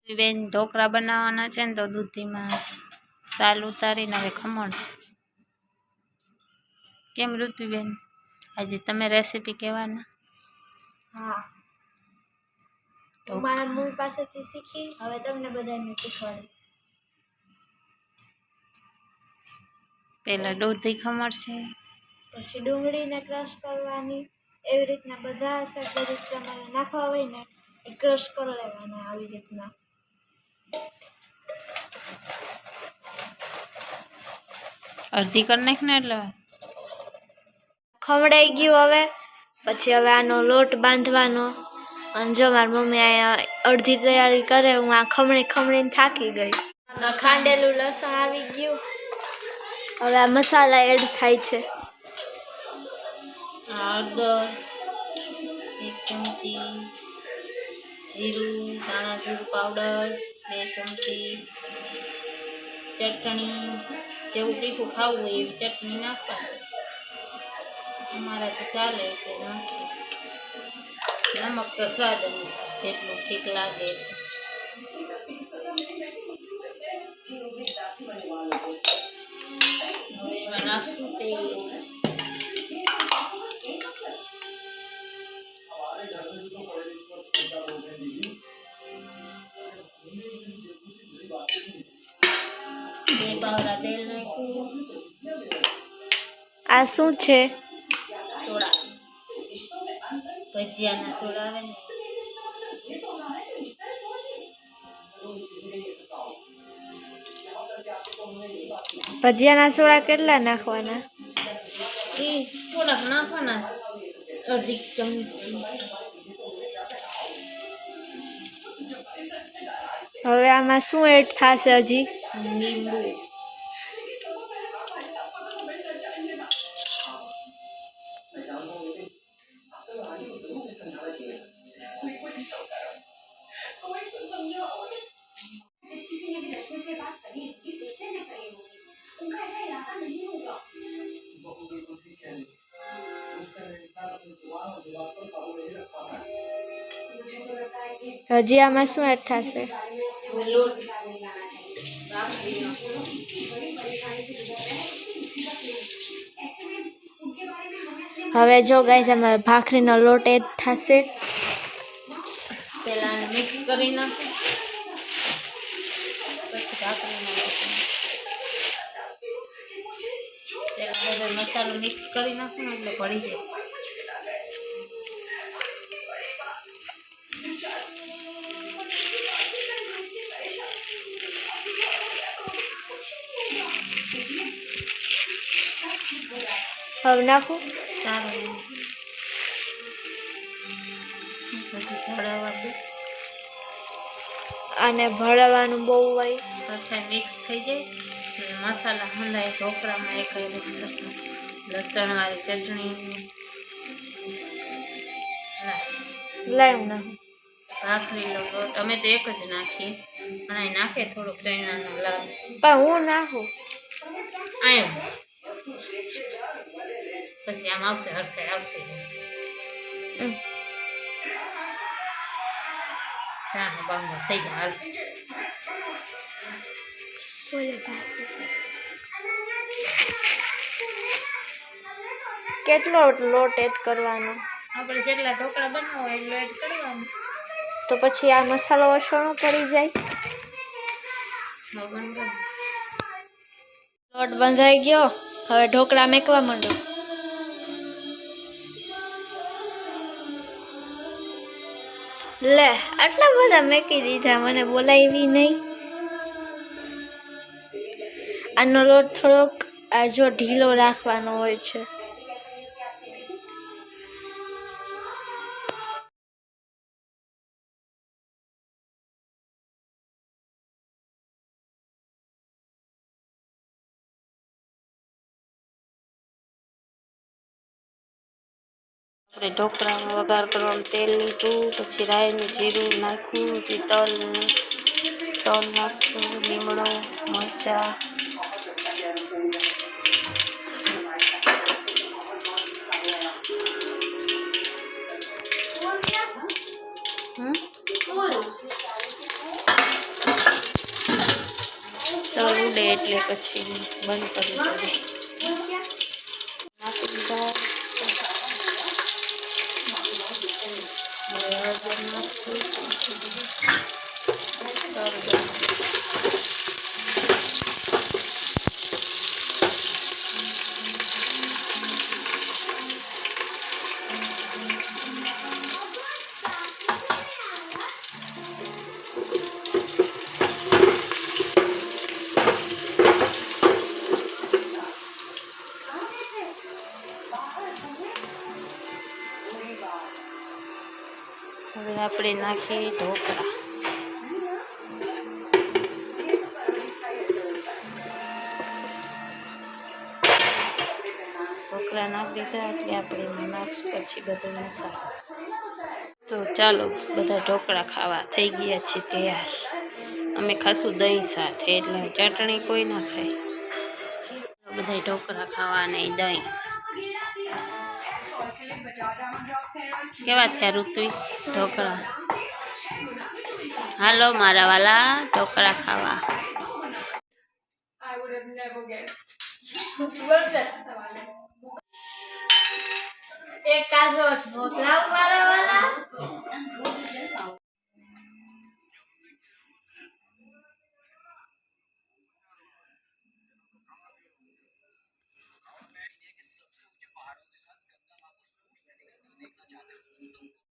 બેન ઢોકળા બનાવવાના છે ને તો દૂધીમાં સાલ ઉતારીને હવે ખમણશે. કેમ ઋતુબેન આજે તમે રેસીપી કહેવાના? હા, મારા મમ્મી પાસેથી શીખી હવે તમને બધાને શીખવાડું. પહેલા દૂધી ખમણશે, પછી ડુંગળીને ક્રશ કરવાની. એવી રીતના બધા શાકભાજી તમારે નાખવા હોય ને એ ક્રશ કરી લેવાના આવી રીતના. અડધી કરી નાખ ને એટલે ખમણાઈ ગયું. હવે પછી આનો લોટ બાંધવાનો. અને જો મારી મમ્મી અહીંયા અડધી તૈયારી કરે, હું આ ખમણીને થાકી ગઈ. ખાંડેલું લસણ આવી ગયું. હવે આ મસાલા એડ થાય છે. હળદર 1 ચમચી, જીરું ધાણા જીરું પાવડર 2 ચમચી, ચટણી જેવું તીખું ખાવું હોય એવી ચટણી નાખવાની. અમારા તો ચાલે એટલે નાખીએ. નમક તો સ્વાદ અનુસાર જેટલું ઠીક લાગે એટલું. હવે એમાં નાખશું તેલ. પાવડા તેલ નાખ્યું. આ શું છે? સોડા, ભજીયાના સોડા આવે ને. ભજીયાના સોડા કેટલા નાખવાના? એ થોડાક નાખવાના, અડધી ચમચી. હવે આમાં શું એડ થશે? હજી લીંબુ. હજી આમાં શું એડ થશે? લોટ. હવે જો ગાઈસ આમાં ભાખરીનો લોટ એડ થશે. પહેલા મિક્સ કરી નાખો, પછી ભાખરીનો લોટ. પહેલા બધો મસાલો મિક્સ કરી નાખો ને એટલે ભળી જાય. હવે નાખું. સારું. પછી ભળાવવા દે. આને ભળવાનું બહુ હોય. પછી મિક્સ થઈ જાય. મસાલા હંધાય ઢોકળામાં એક લસણવાળી ચટણી. લાવું નાખું. ભાખરીનો લોટ અમે તો એક જ નાખીએ, પણ અહીં નાખે થોડુંક ચણાનો લાલ. પણ હું નાખું આમ પછી આમ આવશે, હરખાઈ આવશે. હા બાંધો થઈ ગયા. હાલ કેટલો લોટ એડ કરવાનો? આપણે જેટલા ઢોકળા બનાવો એટલું એડ કરવાનું. તો પછી આ મસાલો ઓછો પડી જાય. લોટ બંધાઈ ગયો. હવે ઢોકળા મેકવા માંડો. લે આટલા બધા મેકી દીધા, મને બોલાવી નહીં. આનો લોટ થોડોક જો ઢીલો રાખવાનો હોય છે. આપણે ઢોકળામાં વઘાર કરવાનું તેલ લીધું, પછી રાઈનું જીરું નાખ્યું, પછી તલ નાખશું, લીમડો મરચાં. તર ઉડે એટલે પછી બંધ કરવું પડે. નાખી દીધા. હવે હળદર નાખશું. હવે આપણે નાખીએ ઢોકળા. ઢોકળા નાખી દીધા એટલે આપણે એમાં નાખશું પછી બધું મસાલો. તો ચાલો બધા ઢોકળા ખાવા થઈ ગયા છે તૈયાર. અમે ખાશું દહીં સાથે, એટલે ચટણી કોઈ ના ખાય. બધા ઢોકળા ખાવા ને દહીં. કેવા થયા ઋત્વી ઢોકળા? હાલો મારા વાલા ઢોકળા ખાવા. એક કાઢો